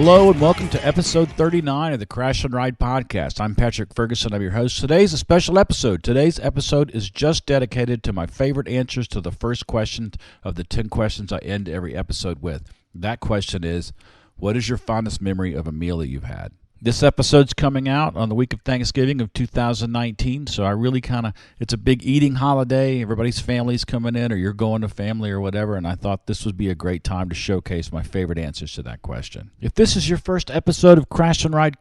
Hello and welcome to episode 39 of the Crash and Ride podcast. I'm Patrick Ferguson. I'm your host. Today's a special episode. Today's episode is just dedicated to my favorite answers to the first question of the 10 questions I end every episode with. That question is, what is your fondest memory of a meal that you've had? This episode's coming out on the week of Thanksgiving of 2019, so I really it's a big eating holiday. Everybody's family's coming in, or you're going to family or whatever, and I thought this would be a great time to showcase my favorite answers to that question. If this is your first episode of Crash and Ride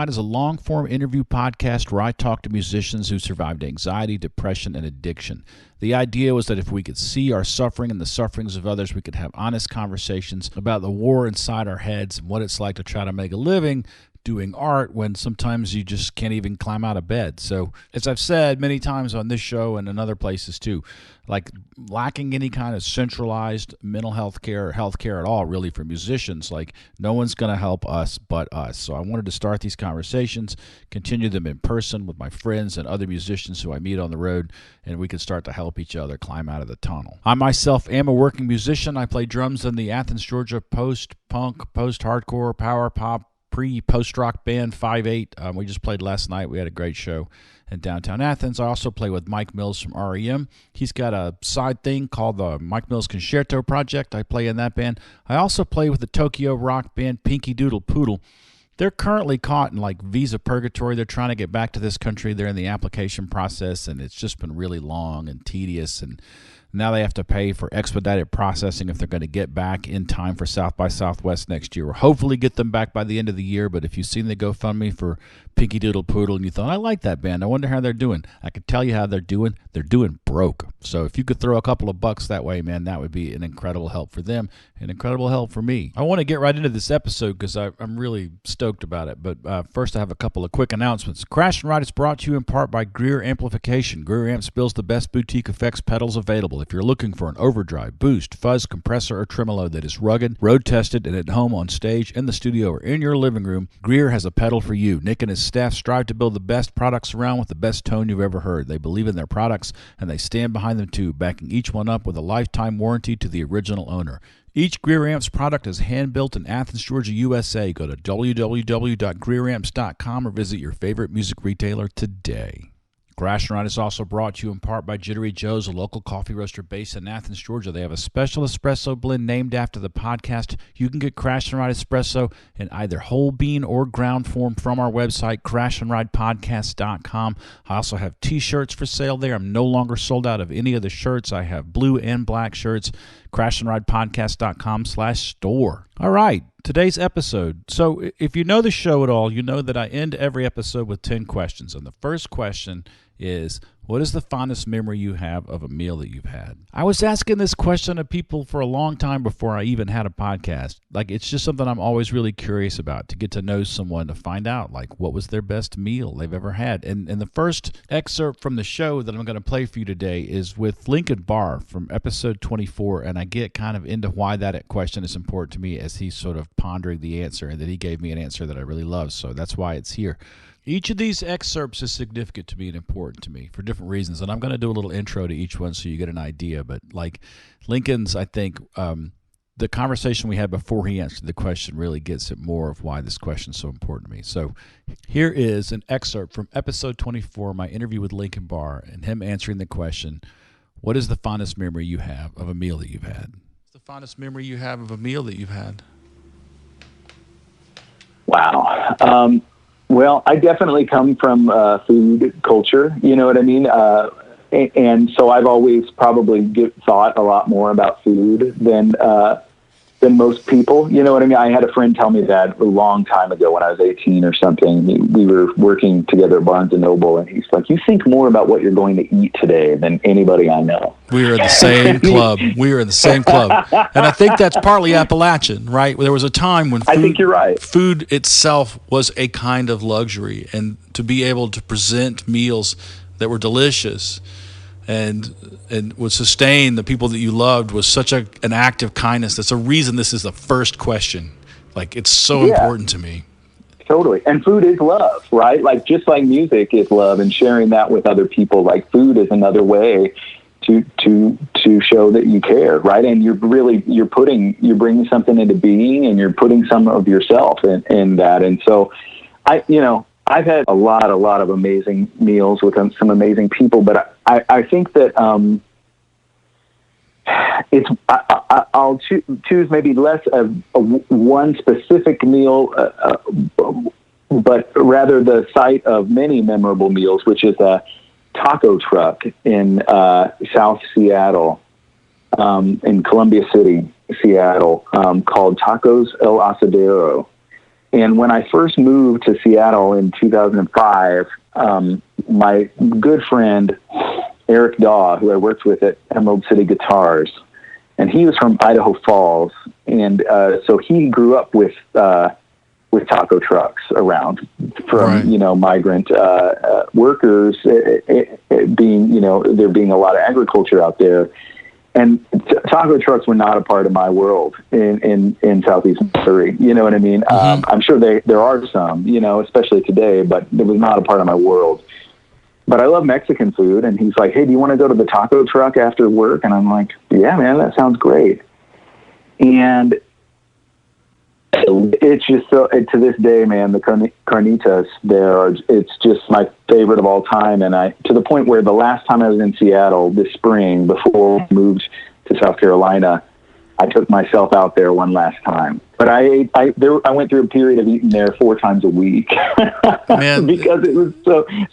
is a long-form interview podcast where I talk to musicians who survived anxiety, depression, and addiction. The idea was that if we could see our suffering and the sufferings of others, we could have honest conversations about the war inside our heads and what it's like to try to make a living doing art when sometimes you just can't even climb out of bed. So, as I've said many times on this show and in other places too, like lacking any kind of centralized mental health care or health care at all really for musicians, like no one's going to help us but us. So I wanted to start these conversations, continue them in person with my friends and other musicians who I meet on the road, and we can start to help each other climb out of the tunnel. I myself am a working musician. I play drums in the Athens, Georgia post-punk, post-hardcore, power pop, post-rock band 5/8. We just played last night. We had a great show in downtown Athens. I also play with Mike Mills from REM. He's got a side thing called the Mike Mills Concerto Project. I play in that band. I also play with the Tokyo rock band Pinky Doodle Poodle. They're currently caught in like visa purgatory. They're trying to get back to this country. They're in the application process, and it's just been really long and tedious, and now they have to pay for expedited processing if they're going to get back in time for South by Southwest next year. We'll hopefully get them back by the end of the year, but if you've seen the GoFundMe for Pinky Doodle Poodle and you thought, I like that band, I wonder how they're doing, I can tell you how they're doing. They're doing broke. So if you could throw a couple of bucks that way, man, that would be an incredible help for them, an incredible help for me. I want to get right into this episode because I'm really stoked about it, but first I have a couple of quick announcements. Crash and Ride is brought to you in part by Greer Amplification. Greer Amps builds the best boutique effects pedals available. If you're looking for an overdrive, boost, fuzz, compressor, or tremolo that is rugged, road-tested, and at home on stage, in the studio, or in your living room, Greer has a pedal for you. Nick and his staff strive to build the best products around with the best tone you've ever heard. They believe in their products, and they stand behind them too, backing each one up with a lifetime warranty to the original owner. Each Greer Amps product is hand-built in Athens, Georgia, USA. Go to www.greeramps.com or visit your favorite music retailer today. Crash and Ride is also brought to you in part by Jittery Joe's, a local coffee roaster based in Athens, Georgia. They have a special espresso blend named after the podcast. You can get Crash and Ride espresso in either whole bean or ground form from our website, crashandridepodcast.com. I also have t-shirts for sale there. I'm no longer sold out of any of the shirts. I have blue and black shirts, crashandridepodcast.com/store. All right. Today's episode. So if you know the show at all, you know that I end every episode with 10 questions. And the first question is, what is the fondest memory you have of a meal that you've had? I was asking this question of people for a long time before I even had a podcast. Like, it's just something I'm always really curious about, to get to know someone, to find out, like, what was their best meal they've ever had. And the first excerpt from the show that I'm going to play for you today is with Lincoln Barr from episode 24, and I get kind of into why that question is important to me as he's sort of pondering the answer, and that he gave me an answer that I really love, so that's why it's here. Each of these excerpts is significant to me and important to me for different reasons, and I'm going to do a little intro to each one so you get an idea. But like Lincoln's, I think the conversation we had before he answered the question really gets at more of why this question is so important to me. So here is an excerpt from episode 24, my interview with Lincoln Barr, and him answering the question, what is the fondest memory you have of a meal that you've had? What's the fondest memory you have of a meal that you've had? Wow. Well, I definitely come from food culture, you know what I mean? And so I've always probably thought a lot more about food than most people, you know what I mean? I had a friend tell me that a long time ago when I was 18 or something. We were working together at Barnes & Noble, and he's like, you think more about what you're going to eat today than anybody I know. We were in the same club. And I think that's partly Appalachian, right? There was a time when I think you're right. Food itself was a kind of luxury, and to be able to present meals that were delicious and would sustain the people that you loved was such an act of kindness. That's a reason this is the first question. Like, it's so important to me. Totally. And food is love, right? Like, just like music is love and sharing that with other people, like food is another way to show that you care, right? And you're bringing something into being, and you're putting some of yourself in that. And so I've had a lot of amazing meals with some amazing people, but I think that I'll choose maybe less of one specific meal, but rather the site of many memorable meals, which is a taco truck in South Seattle, in Columbia City, Seattle, called Tacos El Asadero. And when I first moved to Seattle in 2005, my good friend Eric Daw, who I worked with at Emerald City Guitars, and he was from Idaho Falls, and so he grew up with taco trucks around from migrant workers, being there being a lot of agriculture out there, and taco trucks were not a part of my world in Southeast Missouri. You know what I mean? Mm-hmm. I'm sure there are some, especially today, but it was not a part of my world. But I love Mexican food, and he's like, "Hey, do you want to go to the taco truck after work?" And I'm like, "Yeah, man, that sounds great." And it's just so, to this day, man, the carnitas there it's just my favorite of all time. And to the point where the last time I was in Seattle this spring, before we moved to South Carolina, I took myself out there one last time. But I went through a period of eating there 4 times a week, man, because it was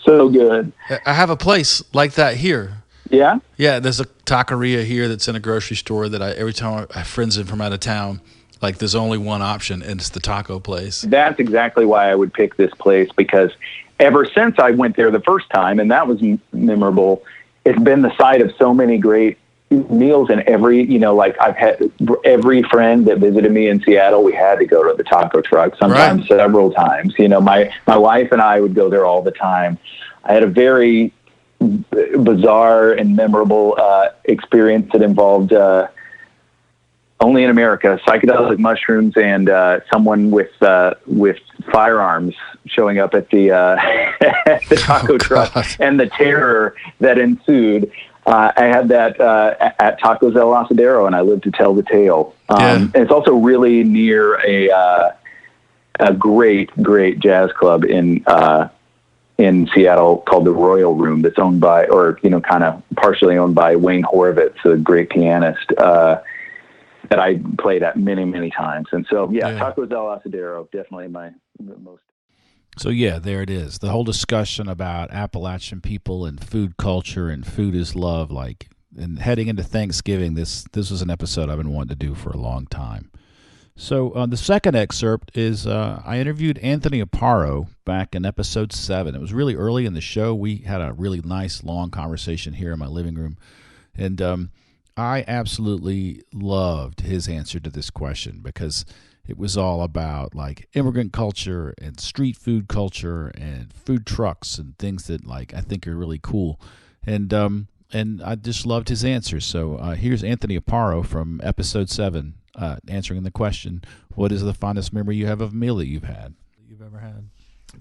so good. I have a place like that here. Yeah? Yeah, there's a taqueria here that's in a grocery store that every time I have friends in from out of town, like there's only one option, and it's the taco place. That's exactly why I would pick this place, because ever since I went there the first time, and that was memorable, it's been the site of so many great meals. And I've had every friend that visited me in Seattle, we had to go to the taco truck, sometimes several times. My wife and I would go there all the time. I had a very bizarre and memorable experience that involved only in America, psychedelic mushrooms and someone with firearms showing up at the taco truck, and the terror that ensued. I had that at Tacos El Asadero, and I lived to tell the tale. And it's also really near a great jazz club in Seattle called the Royal Room, that's owned by, or kind of partially owned by, Wayne Horvitz, a great pianist that I played at many times. And so, Tacos El Asadero, definitely my most. So there it is. The whole discussion about Appalachian people and food culture and food is love. And heading into Thanksgiving, this was an episode I've been wanting to do for a long time. So the second excerpt is I interviewed Anthony Aparo back in episode 7. It was really early in the show. We had a really nice long conversation here in my living room, and I absolutely loved his answer to this question, because it was all about immigrant culture and street food culture and food trucks and things that I think are really cool. And I just loved his answer. So here's Anthony Aparo from episode 7 answering the question, what is the fondest memory you have of a meal that you've ever had?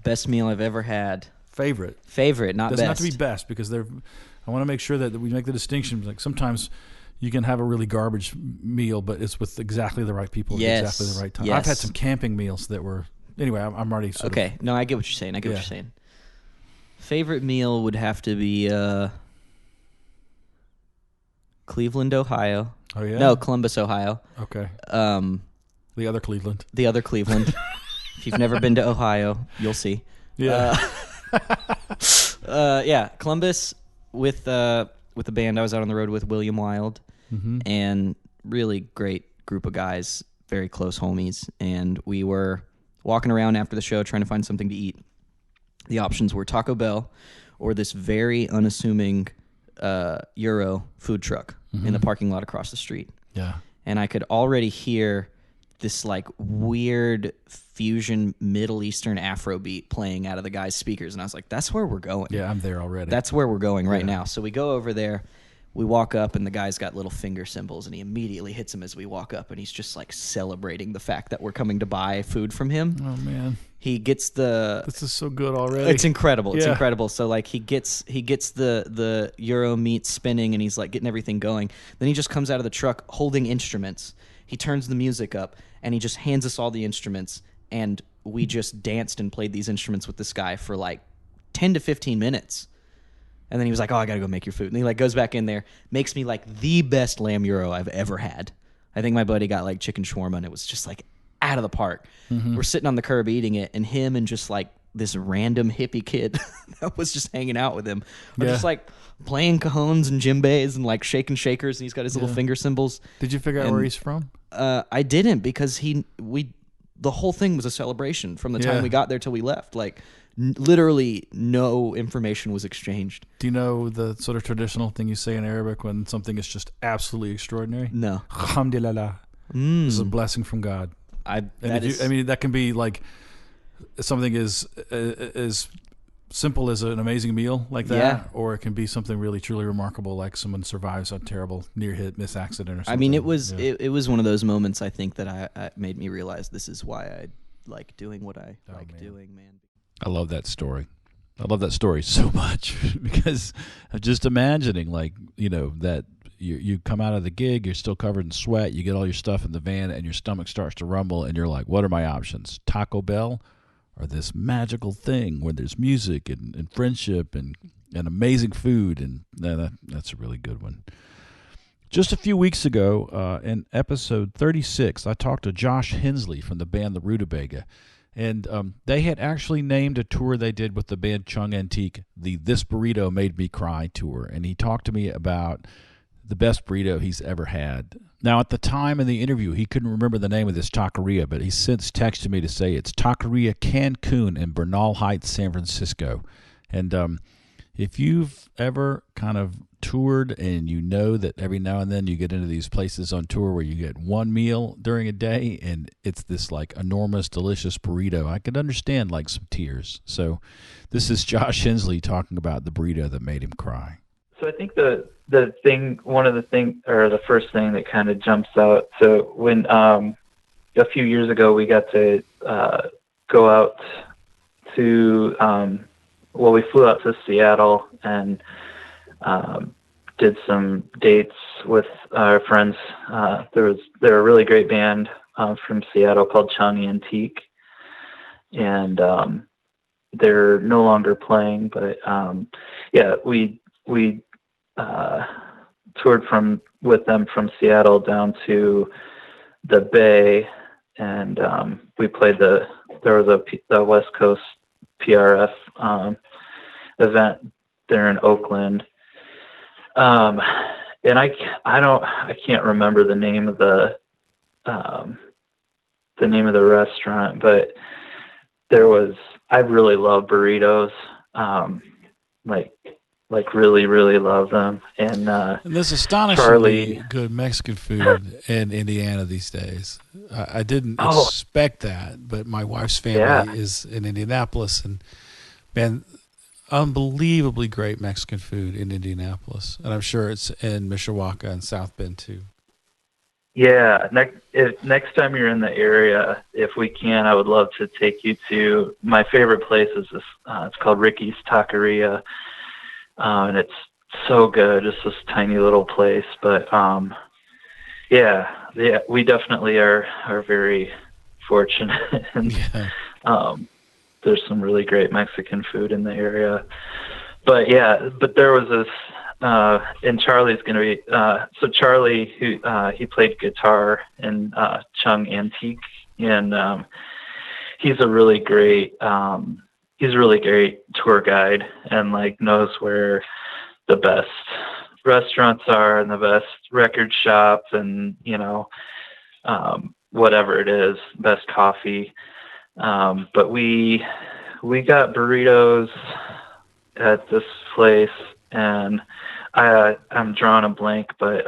Best meal I've ever had. Favorite, not best. Doesn't have to be best, because I want to make sure that we make the distinction. Sometimes you can have a really garbage meal, but it's with exactly the right people at exactly the right time. Yes. I've had some camping meals that were... Anyway, I'm already sort okay. No, I get what you're saying. What you're saying. Favorite meal would have to be Cleveland, Ohio. Oh, yeah? No, Columbus, Ohio. Okay. The other Cleveland. If you've never been to Ohio, you'll see. Yeah. Columbus with the band I was out on the road with, William Wild, and really great group of guys, very close homies, and we were walking around after the show trying to find something to eat. The options were Taco Bell or this very unassuming Euro food truck in the parking lot across the street. Yeah. And I could already hear this weird fusion Middle Eastern Afro beat playing out of the guy's speakers. And I was like, that's where we're going. Yeah, I'm there already. That's where we're going right now. So we go over there. we walk up, and the guy's got little finger cymbals, and he immediately hits him as we walk up, and he's just like celebrating the fact that we're coming to buy food from him. Oh man, he gets this is so good already. It's incredible. It's incredible. So like he gets the Euro meat spinning, and he's like getting everything going. Then he just comes out of the truck holding instruments. He turns the music up, and he just hands us all the instruments, and we just danced and played these instruments with this guy for like 10 to 15 minutes. And then he was like, "Oh, I got to go make your food." And he like goes back in there, makes me like the best lamb gyro I've ever had. I think my buddy got like chicken shawarma, and it was just like out of the park. Mm-hmm. We're sitting on the curb eating it, and him and just like this random hippie kid that was just hanging out with him are just like playing cajones and djembes and like shaking shakers, and he's got his little finger cymbals. Did you figure out where he's from? I didn't, because the whole thing was a celebration from the time we got there till we left. Like literally no information was exchanged. Do you know the sort of traditional thing you say in Arabic when something is just absolutely extraordinary? No. Alhamdulillah. This is a blessing from God. That can be like something as simple as an amazing meal like that, or it can be something really truly remarkable, like someone survives a terrible miss accident or something. I mean, it was one of those moments, I think, that I made me realize this is why I like doing what I doing, man. I love that story. I love that story so much because I'm just imagining, like, that you come out of the gig, you're still covered in sweat, you get all your stuff in the van, and your stomach starts to rumble, and you're like, what are my options? Taco Bell or this magical thing where there's music and friendship and amazing food? And that's a really good one. Just a few weeks ago, in episode 36, I talked to Josh Hensley from the band The Rutabaga. And they had actually named a tour they did with the band Chung Antique the This Burrito Made Me Cry tour. And he talked to me about the best burrito he's ever had. Now, at the time in the interview, he couldn't remember the name of this taqueria, but he since texted me to say it's Taqueria Cancun in Bernal Heights, San Francisco. And if you've ever kind of toured and you know that every now and then you get into these places on tour where you get one meal during a day and it's this like enormous, delicious burrito, I could understand like some tears. So this is Josh Hensley talking about the burrito that made him cry. So I think the first thing that kind of jumps out. So when a few years ago we got to go out to we flew out to Seattle and did some dates with our friends. They're a really great band from Seattle called Chung Antique, and they're no longer playing. But we toured with them from Seattle down to the Bay, and we played there was a West Coast PRF event there in Oakland. And I can't remember the name of the restaurant, but I really love burritos. Like really, really love them. And there's astonishingly good Mexican food in Indiana these days. I didn't expect that, but my wife's family is in Indianapolis, and man, unbelievably great Mexican food in Indianapolis, and I'm sure it's in Mishawaka and South Bend too. Yeah, next time you're in the area, if we can, I would love to take you to my favorite place. Is this? It's called Ricky's Taqueria, and it's so good. Just this tiny little place, but we definitely are very fortunate. And, there's some really great Mexican food in the area. But there was this, and Charlie's going to be, so Charlie, who, he played guitar in, Chung Antique, and, he's a really great tour guide, and like knows where the best restaurants are and the best record shop and, whatever it is, best coffee. But we got burritos at this place, and I'm drawing a blank, but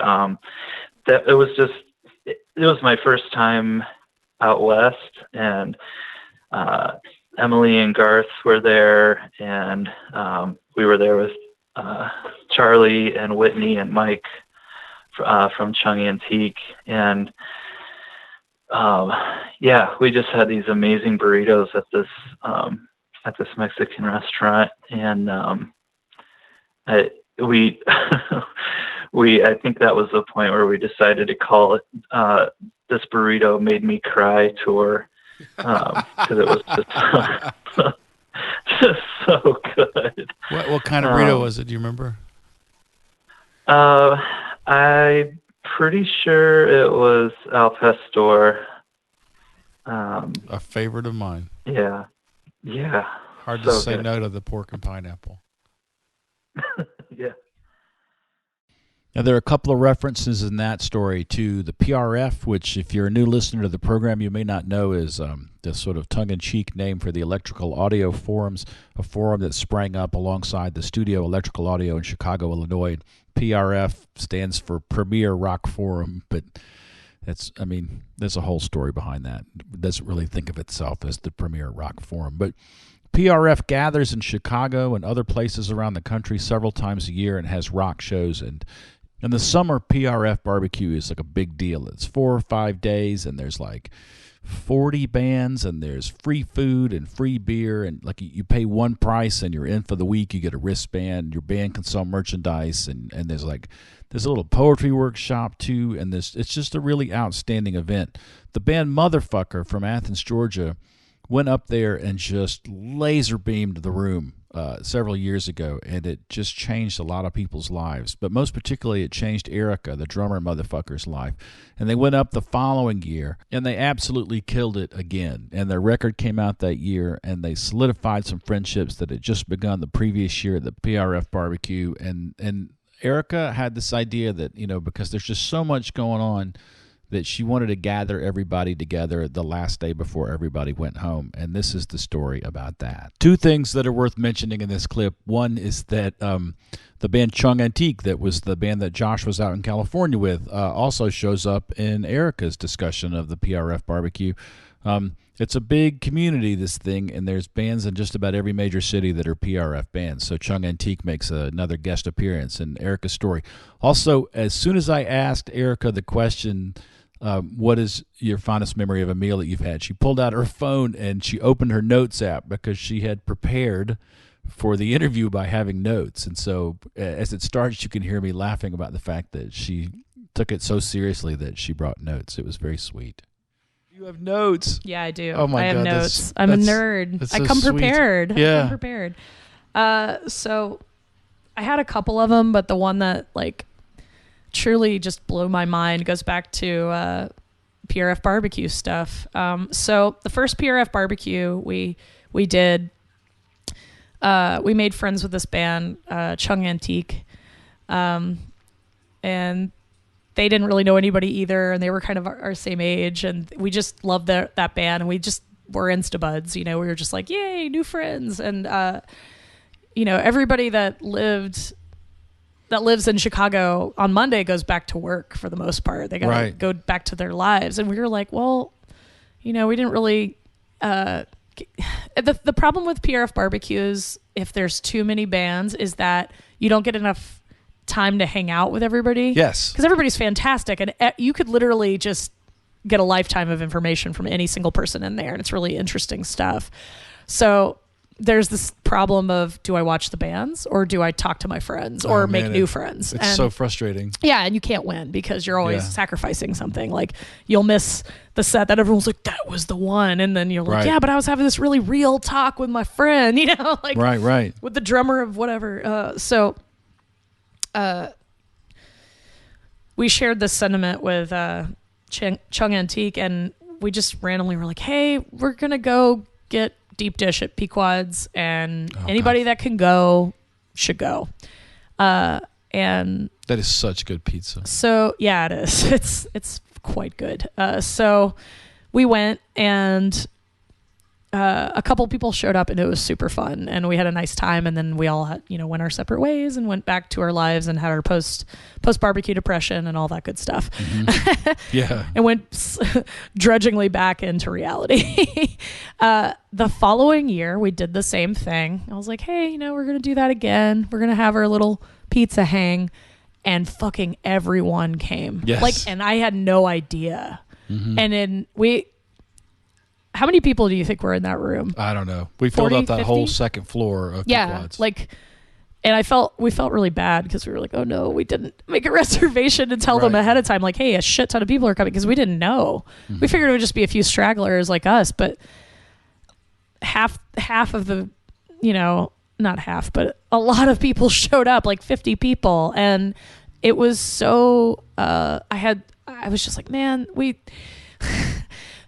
it was my first time out west, and Emily and Garth were there, and we were there with Charlie and Whitney and Mike from Chung Antique, and we just had these amazing burritos at this Mexican restaurant, and I think that was the point where we decided to call it "This Burrito Made Me Cry" tour, because it was just so good. What kind of burrito was it? Do you remember? I'm pretty sure it was al pastor. A favorite of mine. Yeah. Hard to say no to the pork and pineapple. Yeah. Now, there are a couple of references in that story to the PRF, which, if you're a new listener to the program, you may not know is this sort of tongue-in-cheek name for the Electrical Audio Forums, a forum that sprang up alongside the Studio Electrical Audio in Chicago, Illinois. PRF stands for Premier Rock Forum, but there's a whole story behind that. It doesn't really think of itself as the Premier Rock Forum. But PRF gathers in Chicago and other places around the country several times a year and has rock shows. And in the summer, PRF barbecue is like a big deal. It's 4 or 5 days, and there's like 40 bands, and there's free food and free beer, and like you pay one price and you're in for the week. You get a wristband, your band can sell merchandise, and there's a little poetry workshop too, and it's just a really outstanding event. The band Motherfucker from Athens, Georgia, went up there and just laser beamed the room several years ago, and it just changed a lot of people's lives. But most particularly, it changed Erica, the drummer in Motherfucker's life. And they went up the following year, and they absolutely killed it again. And their record came out that year, and they solidified some friendships that had just begun the previous year at the PRF barbecue. And Erica had this idea that, because there's just so much going on, that she wanted to gather everybody together the last day before everybody went home. And this is the story about that. 2 things that are worth mentioning in this clip. One is that the band Chung Antique, that was the band that Josh was out in California with, also shows up in Erica's discussion of the PRF barbecue. It's a big community, this thing, and there's bands in just about every major city that are PRF bands. So Chung Antique makes another guest appearance in Erica's story. Also, as soon as I asked Erica the question, what is your fondest memory of a meal that you've had, she pulled out her phone and she opened her notes app because she had prepared for the interview by having notes. And so as it starts, you can hear me laughing about the fact that she took it so seriously that she brought notes. It was very sweet. You have notes. Yeah, I do. Oh my God, I have notes. I'm a nerd. So I come sweet. prepared. Yeah. I come prepared. So I had a couple of them, but the one that truly just blew my mind goes back to PRF barbecue stuff. So the first PRF barbecue we did, we made friends with this band, Chung Antique, and they didn't really know anybody either, and they were kind of our same age, and we just loved that band, and we just were insta buds. We were just like, yay, new friends. And everybody that lives in Chicago on Monday goes back to work for the most part. They got to go back to their lives. And we were like, well, we didn't really, the problem with PRF barbecues, if there's too many bands, is that you don't get enough time to hang out with everybody. Yes. Because everybody's fantastic. And you could literally just get a lifetime of information from any single person in there. And it's really interesting stuff. So there's this problem of, do I watch the bands or do I talk to my friends or make new friends? It's so frustrating. Yeah, and you can't win because you're always sacrificing something. Like, you'll miss the set that everyone's like, that was the one. And then you're like, yeah, but I was having this really real talk with my friend, right. with the drummer of whatever. So we shared this sentiment with Chung Antique, and we just randomly were like, hey, we're going to go get deep dish at Pequod's, and anybody that can go should go. And that is such good pizza. So yeah, it is. It's quite good. So we went, and a couple people showed up and it was super fun and we had a nice time, and then we all had, went our separate ways and went back to our lives and had our post barbecue depression and all that good stuff. Yeah. And went drudgingly back into reality. The following year we did the same thing. I was like, hey, we're going to do that again. We're going to have our little pizza hang, and fucking everyone came. Yes. And I had no idea. And then how many people do you think were in that room? I don't know. We filled 40, up that 50? whole second floor of quads. And we felt really bad because we were like, oh no, we didn't make a reservation and tell them ahead of time, like, hey, a shit ton of people are coming, because we didn't know. We figured it would just be a few stragglers like us, but half of the, not half, but a lot of people showed up, like 50 people. And it was so, I was just like, man,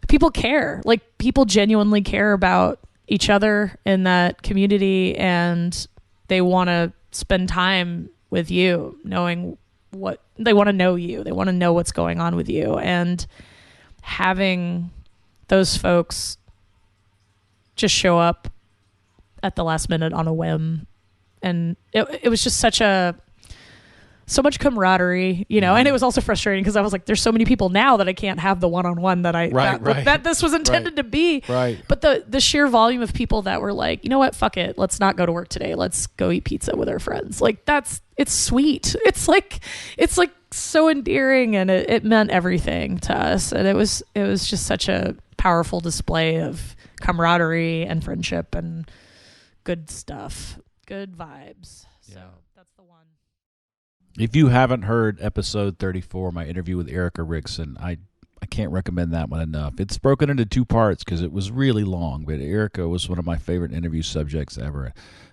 people care. Like, people genuinely care about each other in that community, and they want to spend time with you, knowing what they want to know you. They want to know what's going on with you, and having those folks just show up at the last minute on a whim. And it was just so much camaraderie, and it was also frustrating because I was like, there's so many people now that I can't have the one-on-one that this was intended to be. Right. But the sheer volume of people that were like, you know what, fuck it, let's not go to work today, let's go eat pizza with our friends. Like, it's sweet. It's like so endearing, and it meant everything to us. And it was just such a powerful display of camaraderie and friendship and good stuff, good vibes. So that's the one. If you haven't heard episode 34, my interview with Erica Rickson, I can't recommend that one enough. It's broken into two parts because it was really long, but Erica was one of my favorite interview subjects ever. I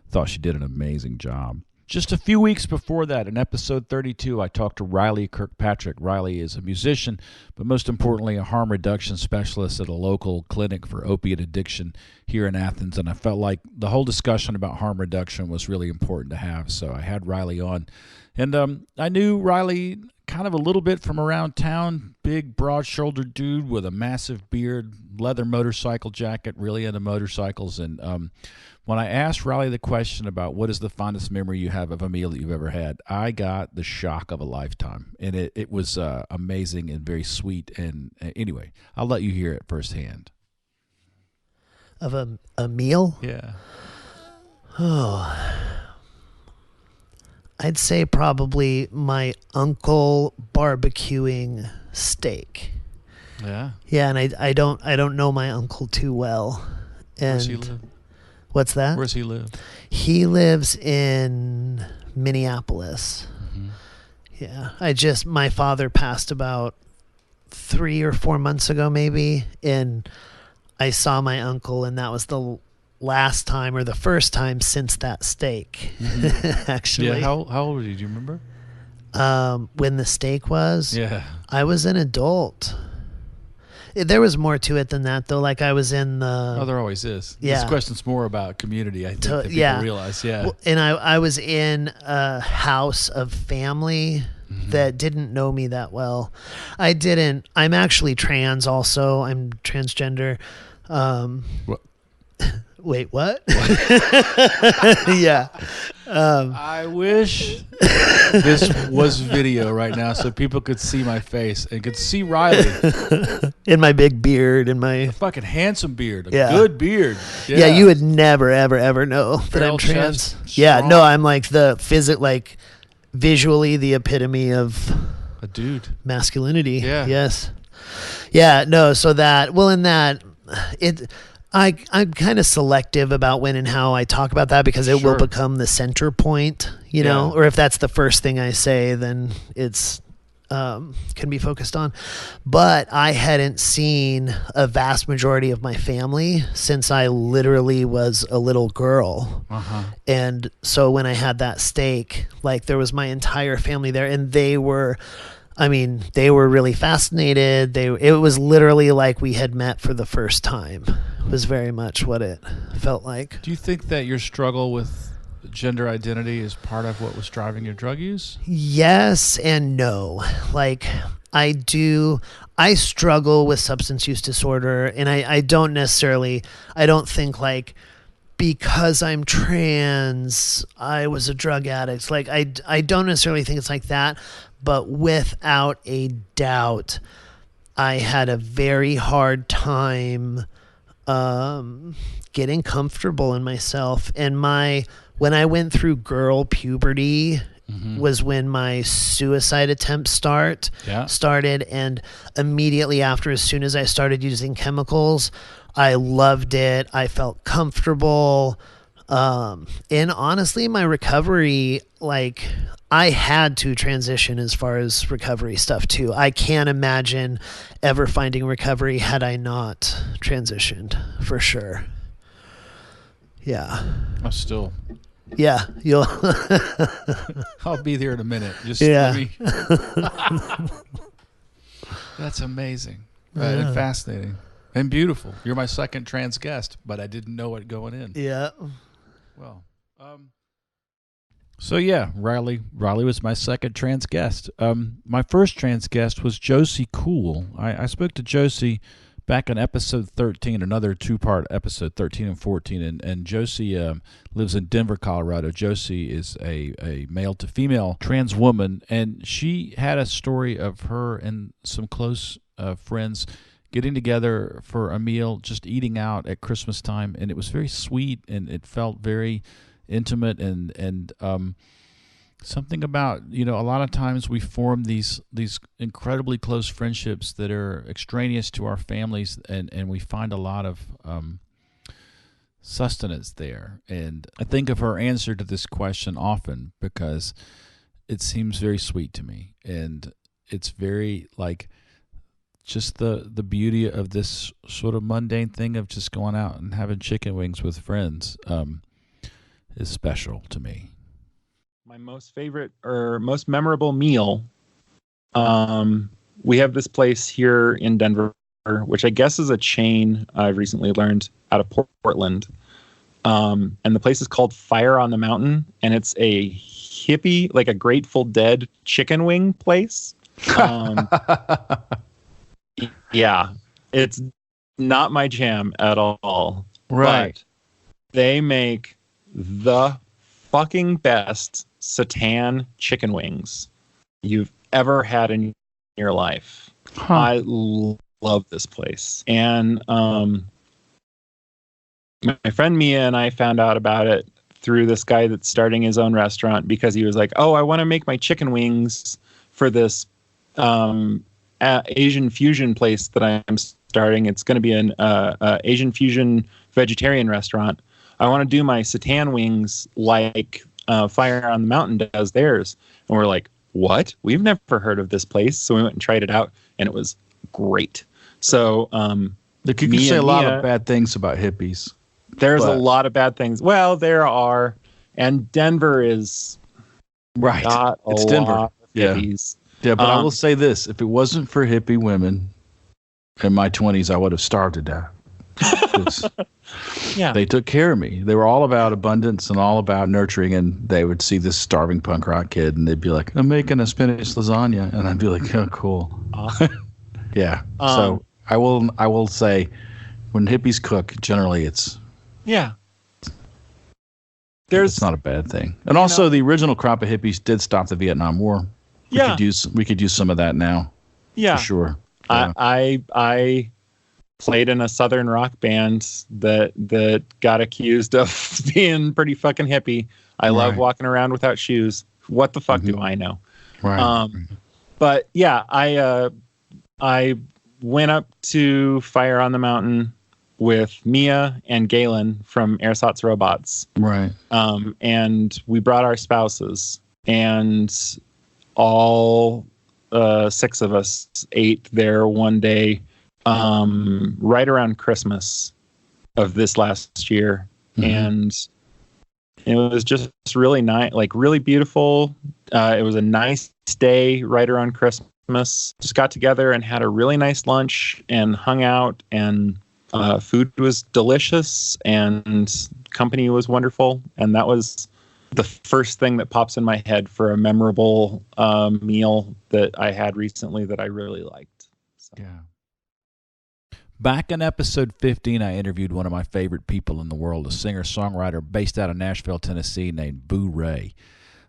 thought she did an amazing job. Just a few weeks before that, in episode 32, I talked to Riley Kirkpatrick. Riley is a musician, but most importantly, a harm reduction specialist at a local clinic for opiate addiction here in Athens. And I felt like the whole discussion about harm reduction was really important to have, so I had Riley on. And I knew Riley kind of a little bit from around town, big, broad-shouldered dude with a massive beard, leather motorcycle jacket, really into motorcycles. And when I asked Riley the question about what is the fondest memory you have of a meal that you've ever had, I got the shock of a lifetime. And it was amazing and very sweet. And anyway, I'll let you hear it firsthand. Of a meal? Yeah. Oh, I'd say probably my uncle barbecuing steak. Yeah. Yeah, and I don't know my uncle too well. And where's he live? What's that? Where's he live? He lives in Minneapolis. Mm-hmm. Yeah. My father passed about 3 or 4 months ago maybe, and I saw my uncle, and that was the last time or the first time since that steak. Actually. Yeah, how old were you? Do you remember? When the steak was? Yeah. I was an adult. There was more to it than that, though. Like, I was in the... Oh, there always is. Yeah. This question's more about community, I think, that people realize. Yeah. Well, and I was in a house of family that didn't know me that well. I'm actually trans also. I'm transgender. What? Wait, what? Yeah. I wish this was video right now so people could see my face and could see Riley. In my big beard and my... A fucking handsome beard. A Yeah. good beard. Yeah, you would never, ever, ever know that Barrel I'm trans. chest, Yeah, strong. no, I'm like visually the epitome of A dude. masculinity. Yeah. Yes. Yeah, no, so I'm kind of selective about when and how I talk about that because it will Sure. become the center point, you know, Yeah. or if that's the first thing I say, then it's can be focused on. But I hadn't seen a vast majority of my family since I literally was a little girl. Uh-huh. And so when I had that steak, like, there was my entire family there, and they were really fascinated. It was literally like we had met for the first time. It was very much what it felt like. Do you think that your struggle with gender identity is part of what was driving your drug use? Yes and no. Like, I I struggle with substance use disorder, and I don't think like because I'm trans, I was a drug addict. Like I don't necessarily think it's like that, but without a doubt, I had a very hard time getting comfortable in myself. And when I went through girl puberty was when my suicide attempt started. And immediately after, as soon as I started using chemicals, I loved it. I felt comfortable. And honestly, my recovery, like I had to transition as far as recovery stuff too. I can't imagine ever finding recovery had I not transitioned, for sure. Yeah. I'm still. Yeah, you'll. I'll be there in a minute. Just Yeah. That's amazing. And fascinating. And beautiful. You're my second trans guest, but I didn't know it going in. Yeah. Well, so yeah, Riley was my second trans guest. My first trans guest was Josie Cool. I spoke to Josie back in episode 13, another two-part episode, 13 and 14, and Josie lives in Denver, Colorado. Josie is a male-to-female trans woman, and she had a story of her and some close friends getting together for a meal, just eating out at Christmas time, and it was very sweet, and it felt very intimate, and something about, a lot of times we form these incredibly close friendships that are extraneous to our families, and we find a lot of sustenance there. And I think of her answer to this question often because it seems very sweet to me, and it's very like just the beauty of this sort of mundane thing of just going out and having chicken wings with friends is special to me. My most favorite or most memorable meal, we have this place here in Denver, which I guess is a chain I've recently learned out of Portland. And the place is called Fire on the Mountain, and it's a hippie, like a Grateful Dead chicken wing place. Yeah, it's not my jam at all. Right. But they make the fucking best seitan chicken wings you've ever had in your life. Huh. I love this place. And my friend Mia and I found out about it through this guy that's starting his own restaurant because he was like, oh, I want to make my chicken wings for this Asian fusion place that I'm starting. It's going to be an Asian fusion vegetarian restaurant. I want to do my seitan wings like Fire on the Mountain does theirs. And we're like, what? We've never heard of this place. So we went and tried it out, and it was great. So you can say a lot of bad things about hippies. There's a lot of bad things. Well, there are. And Denver is right. It's Denver. Lot of hippies. Yeah, but I will say this. If it wasn't for hippie women in my 20s, I would have starved to death. Yeah. They took care of me. They were all about abundance and all about nurturing, and they would see this starving punk rock kid, and they'd be like, I'm making a spinach lasagna. And I'd be like, oh, cool. Yeah. So I will say when hippies cook, generally it's... Yeah. It's not a bad thing. And also the original crop of hippies did stop the Vietnam War. We could use some of that now. Yeah. For sure. Yeah. I played in a Southern rock band that got accused of being pretty fucking hippie. I love walking around without shoes. What the fuck do I know? Right. But yeah, I went up to Fire on the Mountain with Mia and Galen from Ersatz Robots. Right. And we brought our spouses, and all 6 of us ate there one day, right around Christmas of this last year. Mm-hmm. And it was just really nice, like really beautiful. It was a nice day right around Christmas. Just got together and had a really nice lunch and hung out, and food was delicious and company was wonderful. And that was the first thing that pops in my head for a memorable meal that I had recently that I really liked. So. So. Yeah. Back in episode 15, I interviewed one of my favorite people in the world, a singer-songwriter based out of Nashville, Tennessee, named Boo Ray.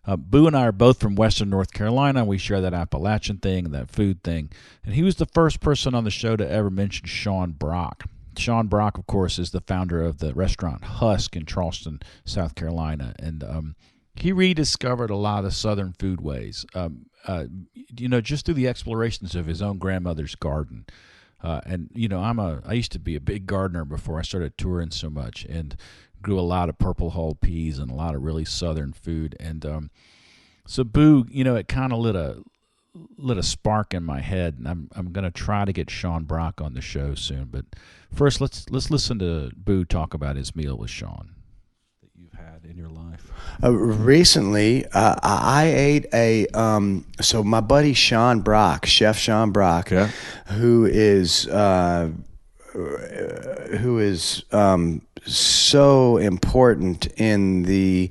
Boo and I are both from Western North Carolina. We share that Appalachian thing, that food thing. And he was the first person on the show to ever mention Sean Brock. Sean Brock, of course, is the founder of the restaurant Husk in Charleston, South Carolina. And he rediscovered a lot of Southern foodways, just through the explorations of his own grandmother's garden. I used to be a big gardener before I started touring so much, and grew a lot of purple hull peas and a lot of really Southern food. And so Boo, it kind of lit a spark in my head, and I'm going to try to get Sean Brock on the show soon. But first, let's listen to Boo talk about his meal with Sean that you've had in your life. Recently, I ate so my buddy Sean Brock, Chef Sean Brock, Yeah. who is so important in the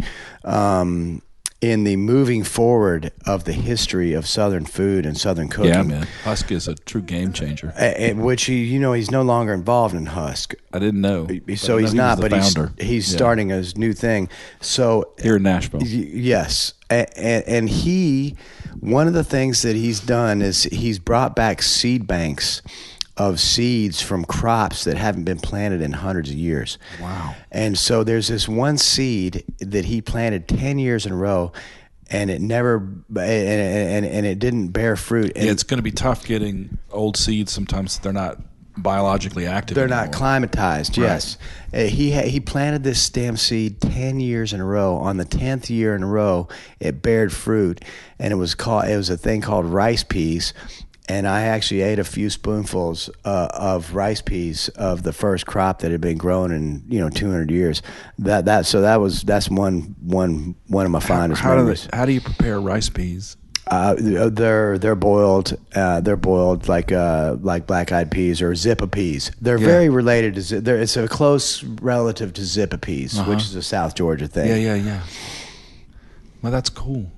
moving forward of the history of Southern food and Southern cooking. Yeah, man. Husk is a true game changer. Which he's no longer involved in Husk. I didn't know. So he's not, but he's starting a new thing. So here in Nashville. Yes. And one of the things that he's done is he's brought back seed banks of seeds from crops that haven't been planted in hundreds of years. Wow. And so there's this one seed that he planted 10 years in a row, and it never and it didn't bear fruit. And it's going to be tough getting old seeds. Sometimes they're not biologically active they're anymore. not climatized. Right. Yes. He planted this stem seed 10 years in a row. On the 10th year in a row, it bared fruit, and it was a thing called rice peas. And I actually ate a few spoonfuls of rice peas of the first crop that had been grown in 200 years. That's one of my fondest memories. How do you prepare rice peas? They're boiled. They're boiled like black-eyed peas or zippa peas. They're very related to. It's a close relative to zippa peas, which is a South Georgia thing. Yeah. Well, that's cool.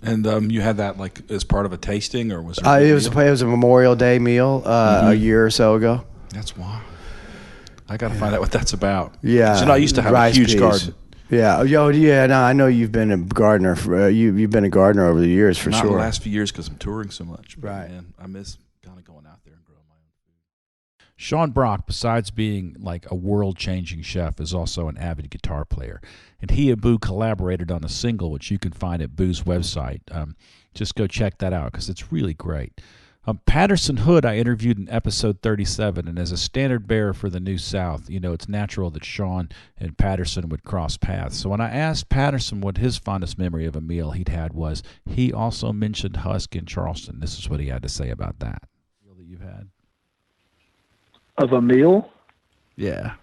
And you had that like as part of a tasting, or was it? It was a Memorial Day meal a year or so ago. That's wild. I got to find out what that's about. Yeah, so I used to have a huge garden. Yeah, no, I know you've been a gardener. You've been a gardener over the years for Not sure. the last few years because I'm touring so much. But Right. Man, I miss kind of going out there and growing my own food. Sean Brock, besides being like a world-changing chef, is also an avid guitar player. And he and Boo collaborated on a single, which you can find at Boo's website. Just go check that out because it's really great. Patterson Hood I interviewed in episode 37, and as a standard bearer for the New South, it's natural that Sean and Patterson would cross paths. So when I asked Patterson what his fondest memory of a meal he'd had was, he also mentioned Husk in Charleston. This is what he had to say about that. Meal that you've had. Of a meal? Yeah.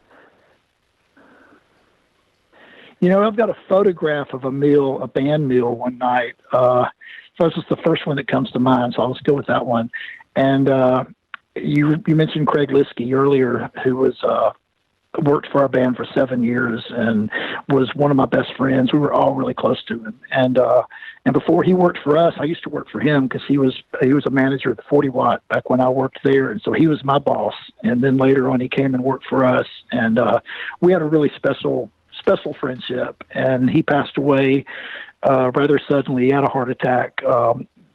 I've got a photograph of a band meal one night. So this is the first one that comes to mind, so I'll go with that one. And you mentioned Craig Liskey earlier, who was worked for our band for 7 years and was one of my best friends. We were all really close to him. And before he worked for us, I used to work for him because he was a manager at the 40 Watt back when I worked there. And so he was my boss. And then later on, he came and worked for us. And we had a really special friendship. And he passed away rather suddenly. He had a heart attack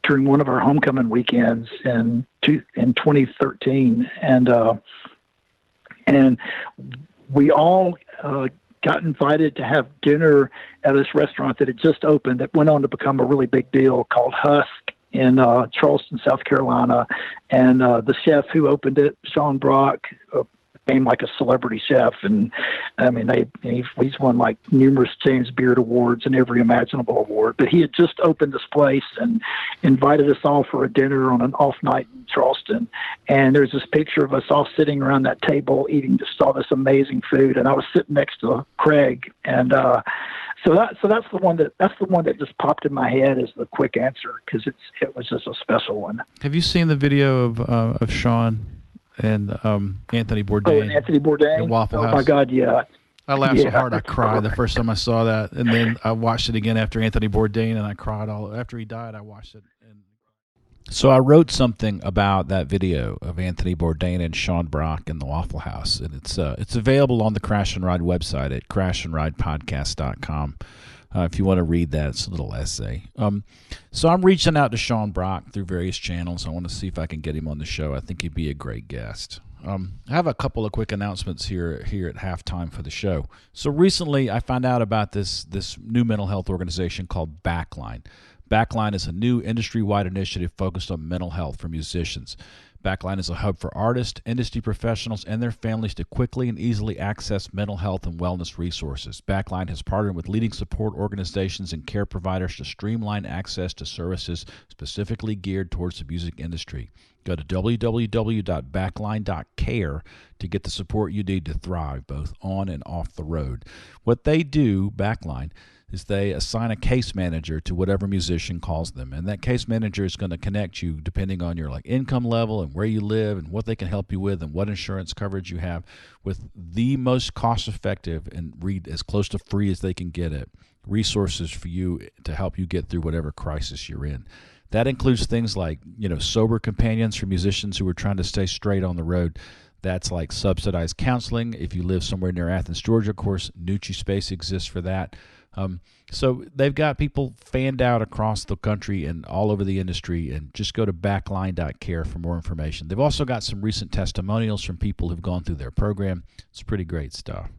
during one of our homecoming weekends in 2013. And we all got invited to have dinner at this restaurant that had just opened that went on to become a really big deal called Husk in Charleston, South Carolina. And the chef who opened it, Sean Brock, became like a celebrity chef. And I mean, he's won like numerous James Beard awards and every imaginable award. But he had just opened this place and invited us all for a dinner on an off night in Charleston. And there's this picture of us all sitting around that table eating just all this amazing food. And I was sitting next to Craig. And so that's the one that just popped in my head as the quick answer because it was just a special one. Have you seen the video of Sean and Anthony Bourdain? Oh, and Anthony Bourdain at Waffle House. Oh my God, yeah. I laughed so hard I cried the first time I saw that, and then I watched it again after Anthony Bourdain, and I cried all after he died. I watched it. And So I wrote something about that video of Anthony Bourdain and Sean Brock in the Waffle House, and it's available on the Crash and Ride website at crashandridepodcast.com. If you want to read that, it's a little essay. So I'm reaching out to Sean Brock through various channels. I want to see if I can get him on the show. I think he'd be a great guest. I have a couple of quick announcements here at halftime for the show. So recently I found out about this new mental health organization called Backline. Backline is a new industry-wide initiative focused on mental health for musicians. Backline is a hub for artists, industry professionals, and their families to quickly and easily access mental health and wellness resources. Backline has partnered with leading support organizations and care providers to streamline access to services specifically geared towards the music industry. Go to www.backline.care to get the support you need to thrive, both on and off the road. What they do, Backline, is they assign a case manager to whatever musician calls them, and that case manager is going to connect you depending on your income level and where you live and what they can help you with and what insurance coverage you have, with the most cost-effective and read as close to free as they can get it resources for you to help you get through whatever crisis you're in. That includes things like sober companions for musicians who are trying to stay straight on the road. That's like subsidized counseling. If you live somewhere near Athens, Georgia, of course, Nucci Space exists for that. So they've got people fanned out across the country and all over the industry, and just go to backline.care for more information. They've also got some recent testimonials from people who've gone through their program. It's pretty great stuff.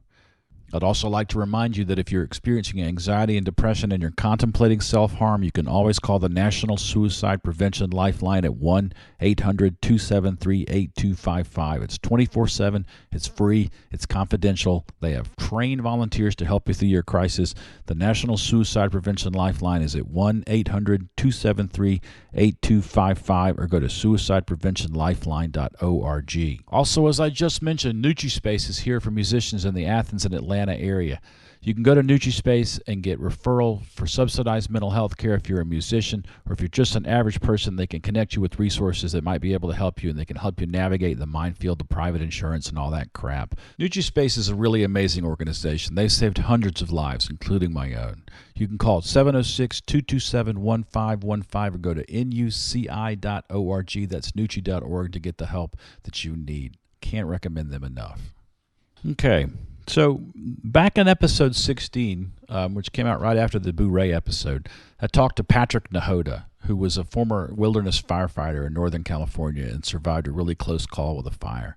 I'd also like to remind you that if you're experiencing anxiety and depression and you're contemplating self-harm, you can always call the National Suicide Prevention Lifeline at 1-800-273-8255. It's 24/7. It's free. It's confidential. They have trained volunteers to help you through your crisis. The National Suicide Prevention Lifeline is at 1-800-273-8255, or go to suicidepreventionlifeline.org. Also, as I just mentioned, Nucci Space is here for musicians in the Athens and Atlanta area. You can go to Nucci Space and get referral for subsidized mental health care if you're a musician, or if you're just an average person, they can connect you with resources that might be able to help you, and they can help you navigate the minefield of private insurance and all that crap. Nucci Space is a really amazing organization. They've saved hundreds of lives, including my own. You can call 706-227-1515 or go to nuci.org. That's nucci.org to get the help that you need. Can't recommend them enough. Okay. So back in episode 16, which came out right after the Bourdain episode, I talked to Patrick Nahoda, who was a former wilderness firefighter in Northern California and survived a really close call with a fire.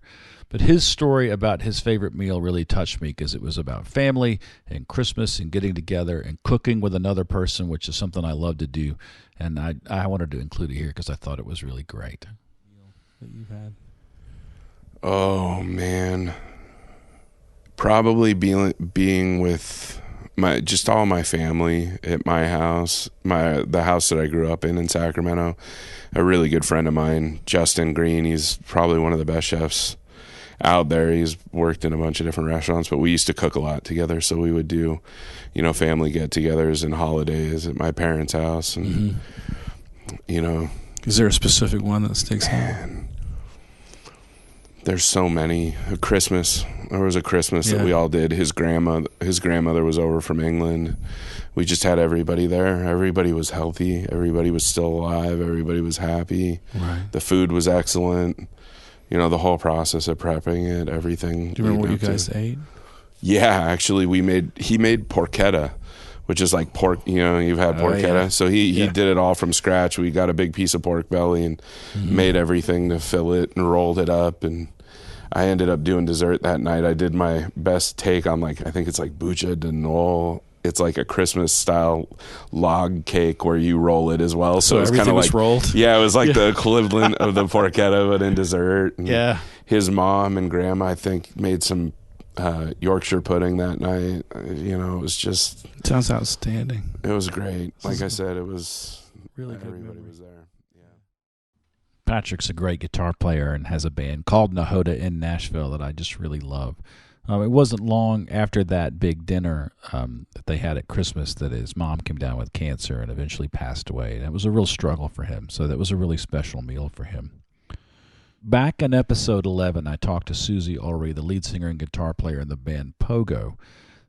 But his story about his favorite meal really touched me, because it was about family and Christmas and getting together and cooking with another person, which is something I love to do. And I wanted to include it here because I thought it was really great. That you've had? Oh, man. Probably being with all my family at my house, the house that I grew up in Sacramento. A really good friend of mine, Justin Green. He's probably one of the best chefs out there. He's worked in a bunch of different restaurants, but we used to cook a lot together. So we would do, family get-togethers and holidays at my parents' house, and Is there a specific one that sticks out? There's so many. There was a Christmas that we all did. His grandmother was over from England. We just had everybody there. Everybody was healthy. Everybody was still alive. Everybody was happy. Right. The food was excellent. The whole process of prepping it, everything. Do you remember what you guys ate? Yeah, actually, he made porchetta, which is like pork. You've had porchetta. Yeah. So he did it all from scratch. We got a big piece of pork belly and made everything to fill it and rolled it up, and I ended up doing dessert that night. I did my best take on I think it's like bucha de noel. It's like a Christmas style log cake where you roll it as well. So it's kind of like rolled. Yeah, it was like the equivalent of the porchetta, but in dessert. And his mom and grandma, I think, made some Yorkshire pudding that night. It was just sounds outstanding. It was great. Like I said, it was really good. Everybody was there. Patrick's a great guitar player and has a band called Nahoda in Nashville that I just really love. It wasn't long after that big dinner that they had at Christmas that his mom came down with cancer and eventually passed away. And it was a real struggle for him. So that was a really special meal for him. Back in episode 11, I talked to Susie Ulrey, the lead singer and guitar player in the band Pogo.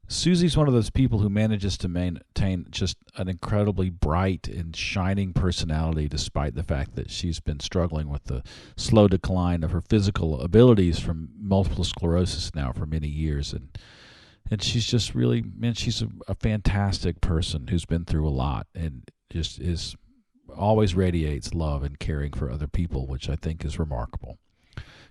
Susie's one of those people who manages to maintain just an incredibly bright and shining personality despite the fact that she's been struggling with the slow decline of her physical abilities from multiple sclerosis now for many years. And she's just really, man, she's a fantastic person who's been through a lot and just is always radiates love and caring for other people, which I think is remarkable.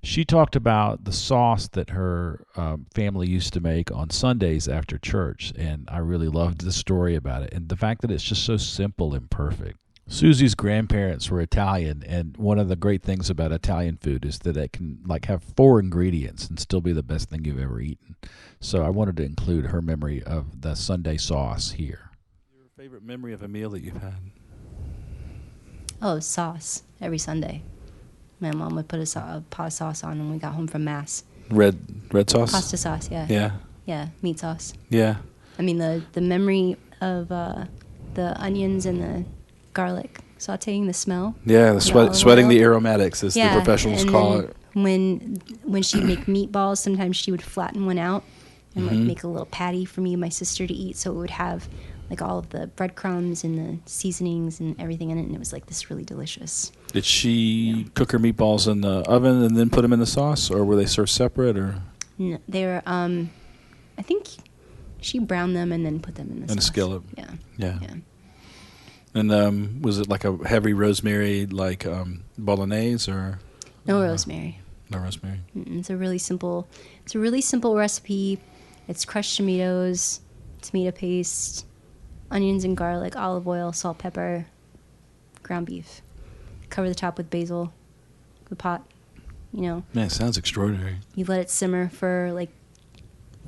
She talked about the sauce that her family used to make on Sundays after church, and I really loved the story about it and the fact that it's just so simple and perfect. Susie's grandparents were Italian, and one of the great things about Italian food is that it can like have 4 ingredients and still be the best thing you've ever eaten. So I wanted to include her memory of the Sunday sauce here. Your favorite memory of a meal that you've had? Oh, sauce every Sunday. My mom would put a pot of sauce on when we got home from Mass. Red sauce? Pasta sauce, yeah. Yeah. Yeah, meat sauce. Yeah. I mean, the memory of the onions and the garlic sauteing, the smell. Yeah, the sweating the aromatics, as the professionals and call it. When she'd make meatballs, sometimes she would flatten one out and like make a little patty for me and my sister to eat, so it would have like all of the breadcrumbs and the seasonings and everything in it, and it was like this really delicious. Did she cook her meatballs in the oven and then put them in the sauce, or were they served separate? Or no, they were. I think she browned them and then put them in the sauce. In a skillet. Yeah. And was it like a heavy rosemary, like bolognese, or no rosemary? No rosemary. It's a really simple. It's a really simple recipe. It's crushed tomatoes, tomato paste, onions and garlic, olive oil, salt, pepper, ground beef. Cover the top with basil, the pot, Man, it sounds extraordinary. You let it simmer for like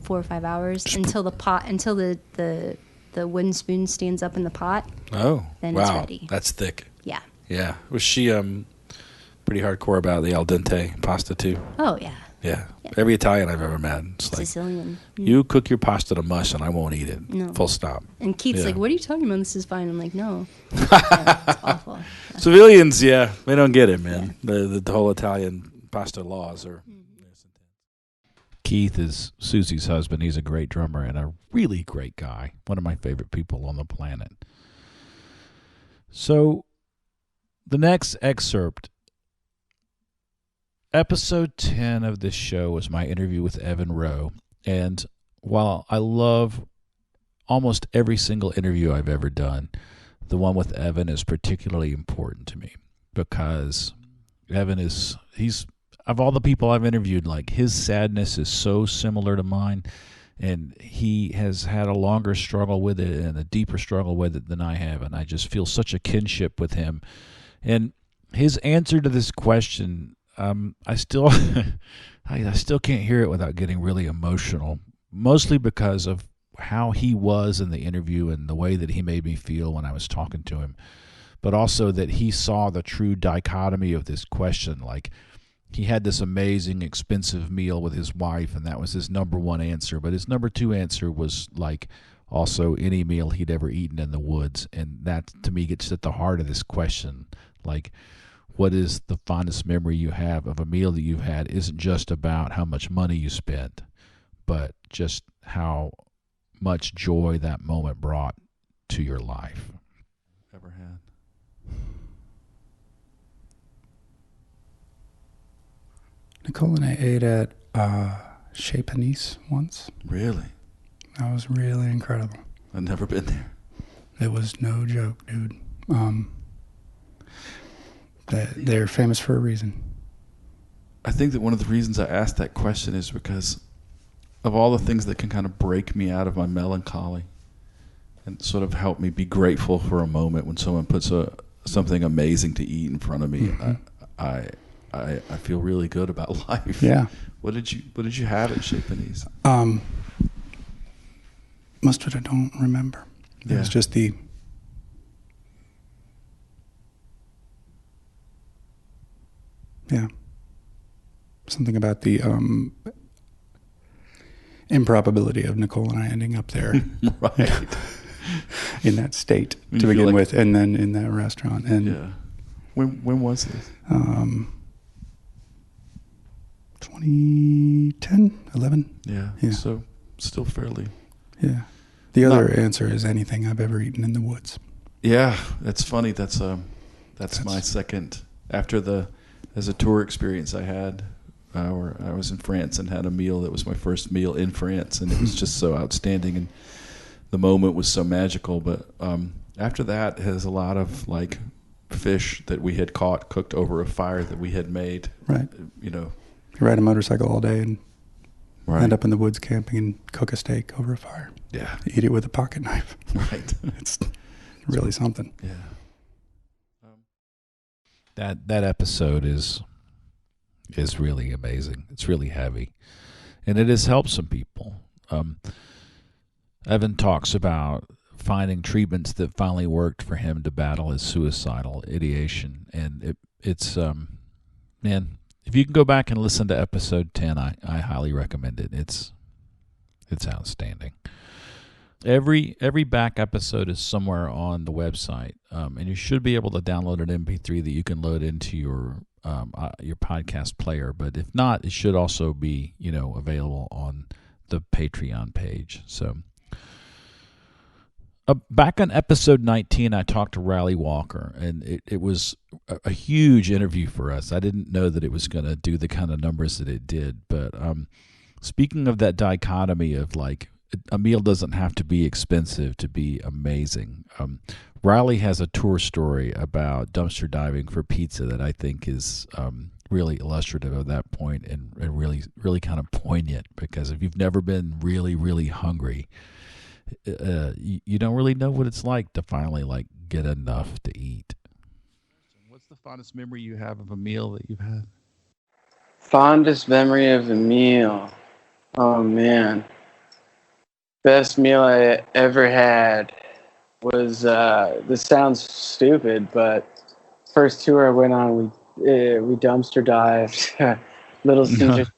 4 or 5 hours until the wooden spoon stands up in the pot. Oh, then wow. It's ready. That's thick. Yeah. Yeah. Was she pretty hardcore about the al dente pasta too? Oh, yeah. Yeah. Every Italian I've ever met. It's like, Sicilian. You cook your pasta to mush and I won't eat it. No. Full stop. And Keith's like, what are you talking about? This is fine. I'm like, no. It's awful. Yeah. Civilians, they don't get it, man. Yeah. The whole Italian pasta laws are... Keith is Susie's husband. He's a great drummer and a really great guy. One of my favorite people on the planet. So, the next excerpt... Episode 10 of this show was my interview with Evan Rowe, and while I love almost every single interview I've ever done, the one with Evan is particularly important to me because Evan he's of all the people I've interviewed, like his sadness is so similar to mine, and he has had a longer struggle with it and a deeper struggle with it than I have, and I just feel such a kinship with him. And his answer to this question, I still can't hear it without getting really emotional, mostly because of how he was in the interview and the way that he made me feel when I was talking to him, but also that he saw the true dichotomy of this question. Like, he had this amazing, expensive meal with his wife, and that was his number one answer, but his number 2 answer was like also any meal he'd ever eaten in the woods, and that to me gets at the heart of this question. Like, what is the fondest memory you have of a meal that you've had isn't just about how much money you spent, but just how much joy that moment brought to your life. Ever had? Nicole and I ate at Chez Panisse once. Really? That was really incredible. I've never been there. It was no joke, dude. They're famous for a reason. I think that one of the reasons I asked that question is because of all the things that can kind of break me out of my melancholy and sort of help me be grateful for a moment when someone puts something amazing to eat in front of me. Mm-hmm. I feel really good about life. Yeah. What did you have at Chez Panisse? Most of it I don't remember. It was just something about the improbability of Nicole and I ending up there. Right. In that state to begin with, and then in that restaurant. And when was this? 2010, 11. Yeah. So still fairly Yeah. The other answer is anything I've ever eaten in the woods. Yeah, that's funny. That's my second as a tour experience I had. Where I was in France and had a meal that was my first meal in France, and it was just so outstanding, and the moment was so magical. But after that, it has a lot of like fish that we had caught, cooked over a fire that we had made. Right. You ride a motorcycle all day and right. end up in the woods camping and cook a steak over a fire. Yeah. Eat it with a pocket knife. Right. It's really something. Yeah. That episode is really amazing. It's really heavy, and it has helped some people. Evan talks about finding treatments that finally worked for him to battle his suicidal ideation, and it's man, if you can go back and listen to episode 10, I highly recommend it. It's outstanding. Every back episode is somewhere on the website, and you should be able to download an MP3 that you can load into your podcast player. But if not, it should also be available on the Patreon page. So back on episode 19, I talked to Riley Walker, and it was a huge interview for us. I didn't know that it was going to do the kind of numbers that it did. But speaking of that dichotomy of like, a meal doesn't have to be expensive to be amazing. Riley has a tour story about dumpster diving for pizza that I think is really illustrative of that point, and really, really kind of poignant, because if you've never been really, really hungry, you don't really know what it's like to finally like get enough to eat. What's the fondest memory you have of a meal that you've had? Fondest memory of a meal? Oh man. Best meal I ever had was, this sounds stupid, but first tour I went on, we dumpster dived Little Caesars.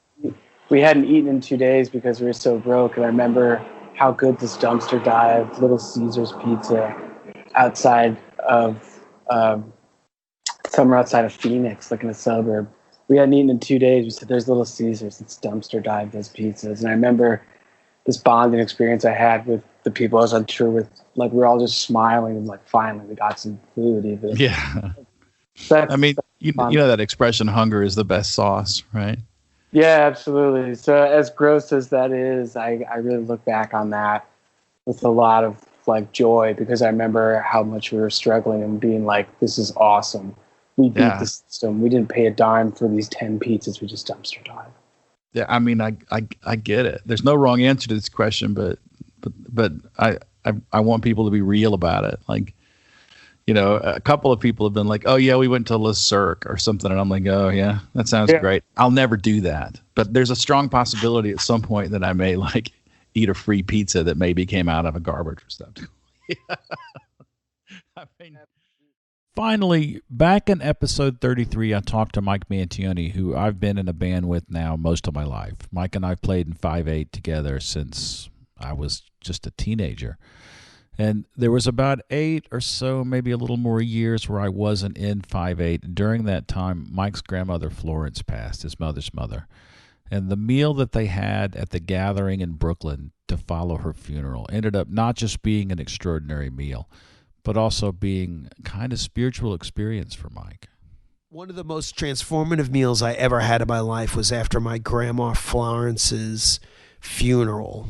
We hadn't eaten in 2 days because we were so broke, and I remember how good this dumpster dive, Little Caesars pizza, outside of, somewhere outside of Phoenix, like in a suburb. We hadn't eaten in 2 days. We said, there's Little Caesars, let's dumpster dive those pizzas. And I remember this bonding experience I had with the people I was on tour with. Like, we were all just smiling and like, finally we got some food even. Yeah. I mean, you know that expression, hunger is the best sauce, right? Yeah, absolutely. So as gross as that is, I really look back on that with a lot of like joy, because I remember how much we were struggling and being like, this is awesome. We beat the system. We didn't pay a dime for these 10 pizzas. We just dumpster dive. Yeah, I mean, I get it. There's no wrong answer to this question, but I want people to be real about it. Like, a couple of people have been like, oh yeah, we went to Le Cirque or something, and I'm like, oh yeah, that sounds great. I'll never do that, but there's a strong possibility at some point that I may like eat a free pizza that maybe came out of a garbage receptacle. I mean, finally, back in episode 33, I talked to Mike Mantione, who I've been in a band with now most of my life. Mike and I played in 5/8 together since I was just a teenager. And there was about 8 or so, maybe a little more years where I wasn't in 5/8. And during that time, Mike's grandmother, Florence, passed, his mother's mother. And the meal that they had at the gathering in Brooklyn to follow her funeral ended up not just being an extraordinary meal, but also being a kind of spiritual experience for Mike. One of the most transformative meals I ever had in my life was after my grandma Florence's funeral.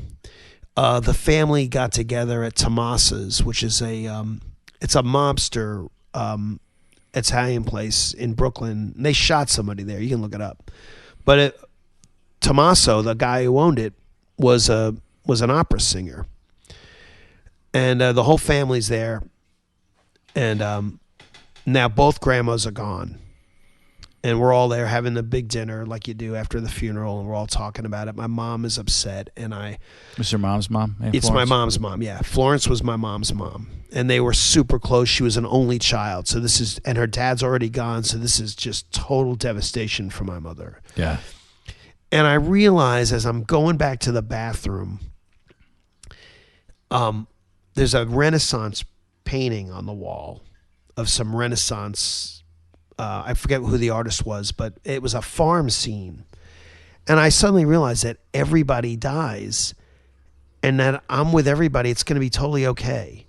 The family got together at Tomasa's, which is it's a mobster Italian place in Brooklyn. They shot somebody there. You can look it up. But Tommaso, the guy who owned it, was an opera singer, and the whole family's there. And now both grandmas are gone. And we're all there having the big dinner like you do after the funeral, and we're all talking about it. My mom is upset, and It's your mom's mom? It's Florence? my mom's mom, yeah. Florence was my mom's mom. And they were super close. She was an only child. So and her dad's already gone, so this is just total devastation for my mother. Yeah. And I realize as I'm going back to the bathroom, there's a Renaissance painting on the wall of some Renaissance, I forget who the artist was, but it was a farm scene. And I suddenly realized that everybody dies and that I'm with everybody. It's going to be totally okay.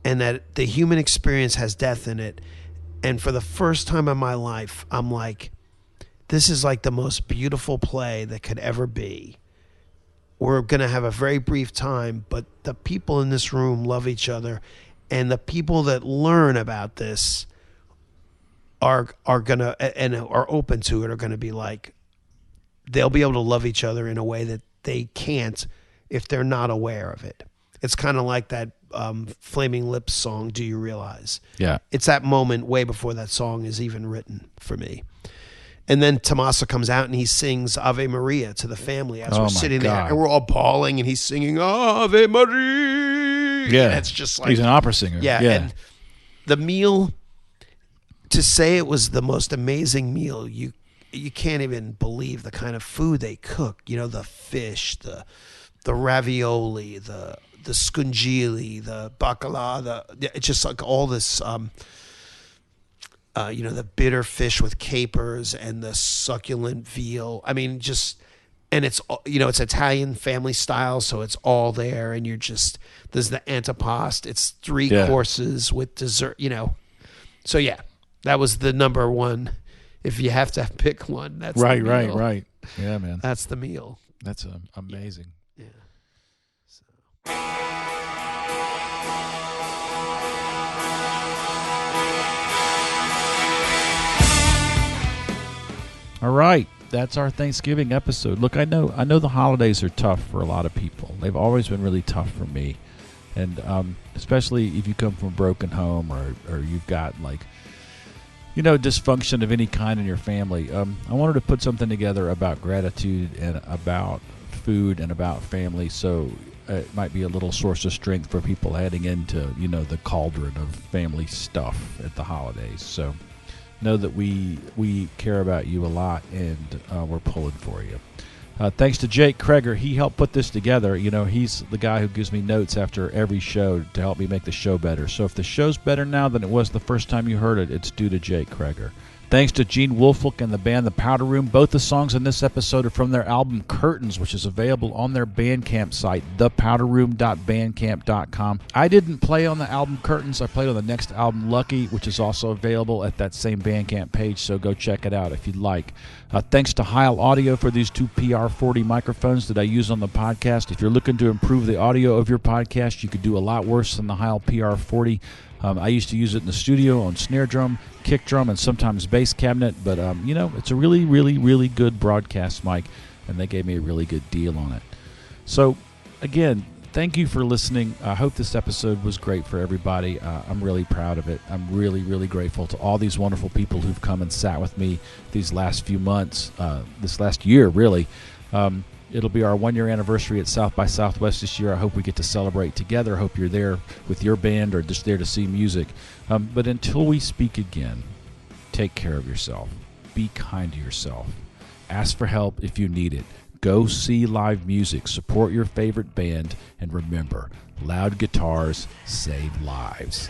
And that the human experience has death in it. And for the first time in my life, I'm like, this is like the most beautiful play that could ever be. We're going to have a very brief time, but the people in this room love each other. And the people that learn about this are going to, and are open to it, are going to be like, they'll be able to love each other in a way that they can't if they're not aware of it. It's kind of like that Flaming Lips song, Do You Realize? Yeah. It's that moment way before that song is even written for me. And then Tommaso comes out and he sings Ave Maria to the family as we're sitting there. And we're all bawling and he's singing Ave Maria. Yeah. And it's just like... He's an opera singer. Yeah. And the meal, to say it was the most amazing meal, you can't even believe the kind of food they cook. You know, the fish, the ravioli, the scungili, the bacala, it's just like all this... the bitter fish with capers and the succulent veal. I mean, just, and it's, it's Italian family style, so it's all there. And there's the antipasto. It's 3 courses with dessert, So yeah, that was the number one. If you have to pick one, that's the meal. Right. Yeah, man. That's the meal. That's amazing. Yeah. All right, that's our Thanksgiving episode. Look, I know the holidays are tough for a lot of people. They've always been really tough for me, and especially if you come from a broken home or you've got dysfunction of any kind in your family. I wanted to put something together about gratitude and about food and about family, so it might be a little source of strength for people heading into the cauldron of family stuff at the holidays. So know that we care about you a lot, and we're pulling for you. Thanks to Jake Kreger. He helped put this together. He's the guy who gives me notes after every show to help me make the show better. So if the show's better now than it was the first time you heard it, it's due to Jake Kreger. Thanks to Gene Wolfolk and the band The Powder Room. Both the songs in this episode are from their album Curtains, which is available on their Bandcamp site, thepowderroom.bandcamp.com. I didn't play on the album Curtains. I played on the next album, Lucky, which is also available at that same Bandcamp page, so go check it out if you'd like. Thanks to Heil Audio for these 2 PR40 microphones that I use on the podcast. If you're looking to improve the audio of your podcast, you could do a lot worse than the Heil PR40. I used to use it in the studio on snare drum, kick drum, and sometimes bass cabinet, but it's a really, really, really good broadcast mic, and they gave me a really good deal on it. So, again, thank you for listening. I hope this episode was great for everybody. I'm really proud of it. I'm really, really grateful to all these wonderful people who've come and sat with me these last few months, this last year, really. It'll be our 1-year anniversary at South by Southwest this year. I hope we get to celebrate together. I hope you're there with your band or just there to see music. But until we speak again, take care of yourself. Be kind to yourself. Ask for help if you need it. Go see live music. Support your favorite band. And remember, loud guitars save lives.